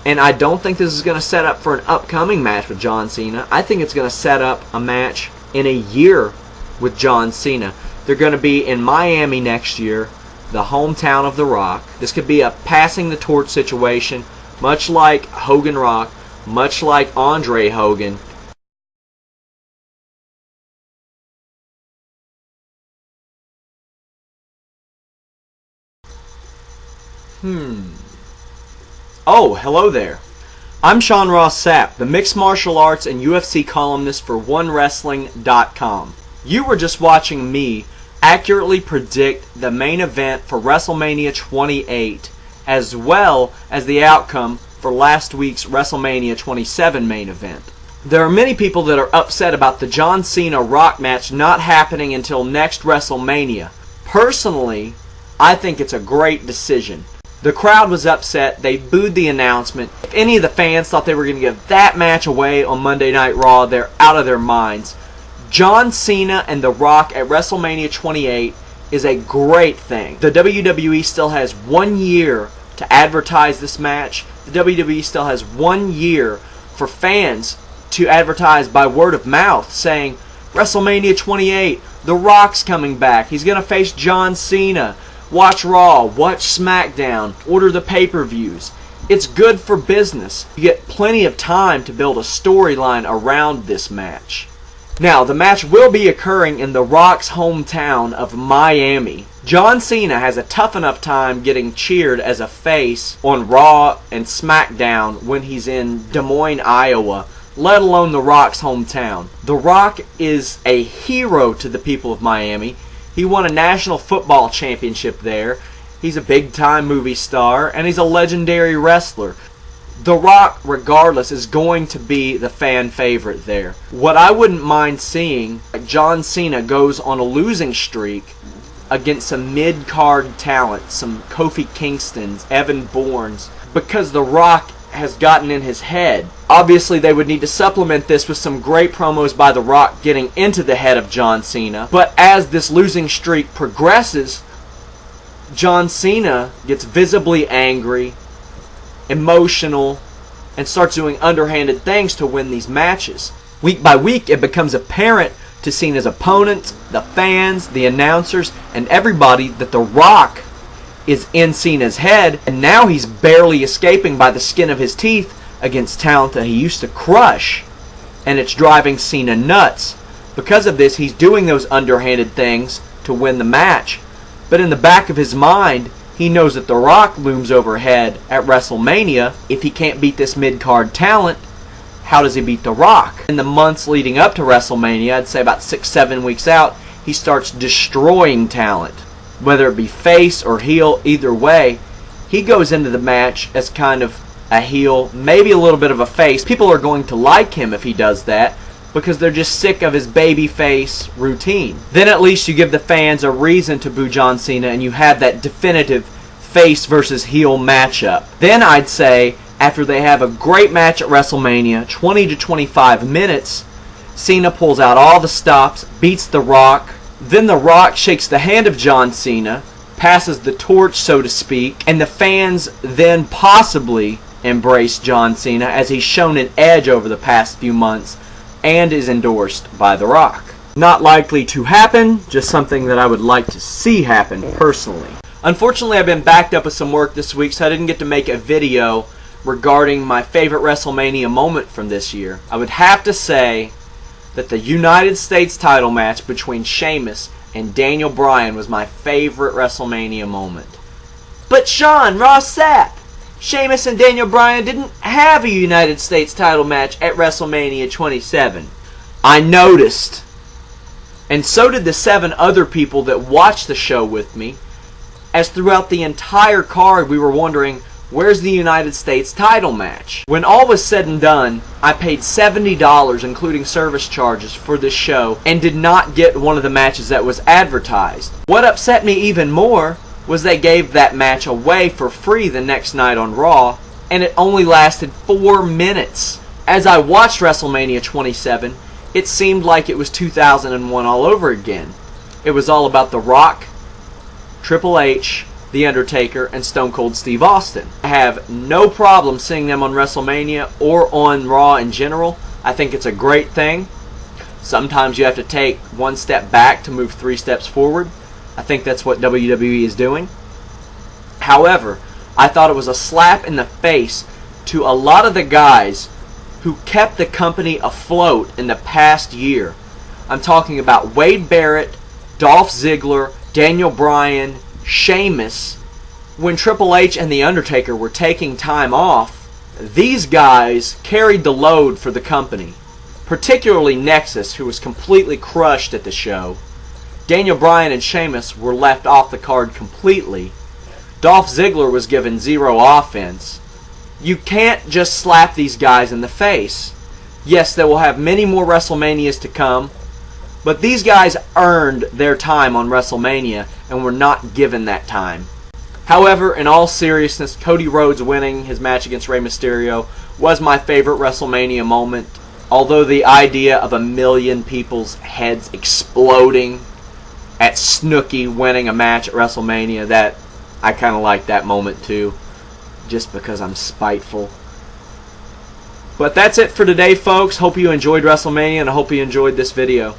And I don't think this is going to set up for an upcoming match with John Cena. I think it's going to set up a match in a year with John Cena. They're going to be in Miami next year, the hometown of The Rock. This could be a passing the torch situation, much like Hogan Rock, much like Andre Hogan. Oh, hello there. I'm Sean Sapp, the mixed martial arts and UFC columnist for OneWrestling.com. You were just watching me accurately predict the main event for WrestleMania 28, as well as the outcome for last week's WrestleMania 27 main event. There are many people that are upset about the John Cena Rock match not happening until next WrestleMania. Personally, I think it's a great decision. The crowd was upset. They booed the announcement. If any of the fans thought they were going to give that match away on Monday Night Raw, they're out of their minds. John Cena and The Rock at WrestleMania 28 is a great thing. The WWE still has 1 year to advertise this match. The WWE still has 1 year for fans to advertise by word of mouth, saying, WrestleMania 28, The Rock's coming back. He's going to face John Cena. Watch Raw, watch SmackDown, order the pay-per-views. It's good for business. You get plenty of time to build a storyline around this match. Now, the match will be occurring in The Rock's hometown of Miami. John Cena has a tough enough time getting cheered as a face on Raw and SmackDown when he's in Des Moines, Iowa, let alone The Rock's hometown. The Rock is a hero to the people of Miami. He won a national football championship there. He's a big-time movie star, and he's a legendary wrestler. The Rock, regardless, is going to be the fan favorite there. What I wouldn't mind seeing, John Cena goes on a losing streak against some mid-card talent, some Kofi Kingstons, Evan Bournes, because The Rock has gotten in his head. Obviously, they would need to supplement this with some great promos by The Rock getting into the head of John Cena. But as this losing streak progresses, John Cena gets visibly angry, emotional, and starts doing underhanded things to win these matches. Week by week, it becomes apparent to Cena's opponents, the fans, the announcers, and everybody that The Rock is in Cena's head, and now he's barely escaping by the skin of his teeth against talent that he used to crush, and it's driving Cena nuts. Because of this, he's doing those underhanded things to win the match, but in the back of his mind, he knows that The Rock looms overhead at WrestleMania. If he can't beat this mid-card talent, how does he beat The Rock? In the months leading up to WrestleMania, I'd say about 6-7 weeks out, he starts destroying talent. Whether it be face or heel, either way, he goes into the match as kind of a heel, maybe a little bit of a face. People are going to like him if he does that because they're just sick of his baby face routine. Then at least you give the fans a reason to boo John Cena and you have that definitive face versus heel matchup. Then I'd say after they have a great match at WrestleMania, 20 to 25 minutes, Cena pulls out all the stops, beats The Rock. Then The Rock shakes the hand of John Cena, passes the torch, so to speak, and the fans then possibly embrace John Cena as he's shown an edge over the past few months and is endorsed by The Rock. Not likely to happen, just something that I would like to see happen personally. Unfortunately, I've been backed up with some work this week, so I didn't get to make a video regarding my favorite WrestleMania moment from this year. I would have to say that the United States title match between Sheamus and Daniel Bryan was my favorite WrestleMania moment. But Sean Sapp, Sheamus and Daniel Bryan didn't have a United States title match at WrestleMania 27. I noticed, and so did the 7 other people that watched the show with me, as throughout the entire card we were wondering, where's the United States title match? When all was said and done, I paid $70 including service charges for this show and did not get one of the matches that was advertised. What upset me even more was they gave that match away for free the next night on Raw, and it only lasted 4 minutes. As I watched WrestleMania 27, it seemed like it was 2001 all over again. It was all about The Rock, Triple H, The Undertaker, and Stone Cold Steve Austin. I have no problem seeing them on WrestleMania or on Raw in general. I think it's a great thing. Sometimes you have to take one step back to move 3 steps forward. I think that's what WWE is doing. However, I thought it was a slap in the face to a lot of the guys who kept the company afloat in the past year. I'm talking about Wade Barrett, Dolph Ziggler, Daniel Bryan, Sheamus. When Triple H and The Undertaker were taking time off, these guys carried the load for the company. Particularly Nexus, who was completely crushed at the show. Daniel Bryan and Sheamus were left off the card completely. Dolph Ziggler was given 0 offense. You can't just slap these guys in the face. Yes, they will have many more WrestleManias to come, but these guys earned their time on WrestleMania and were not given that time. However, in all seriousness, Cody Rhodes winning his match against Rey Mysterio was my favorite WrestleMania moment. Although the idea of 1 million people's heads exploding at Snooki winning a match at WrestleMania, that I kind of like that moment too, just because I'm spiteful. But that's it for today, folks. Hope you enjoyed WrestleMania, and I hope you enjoyed this video.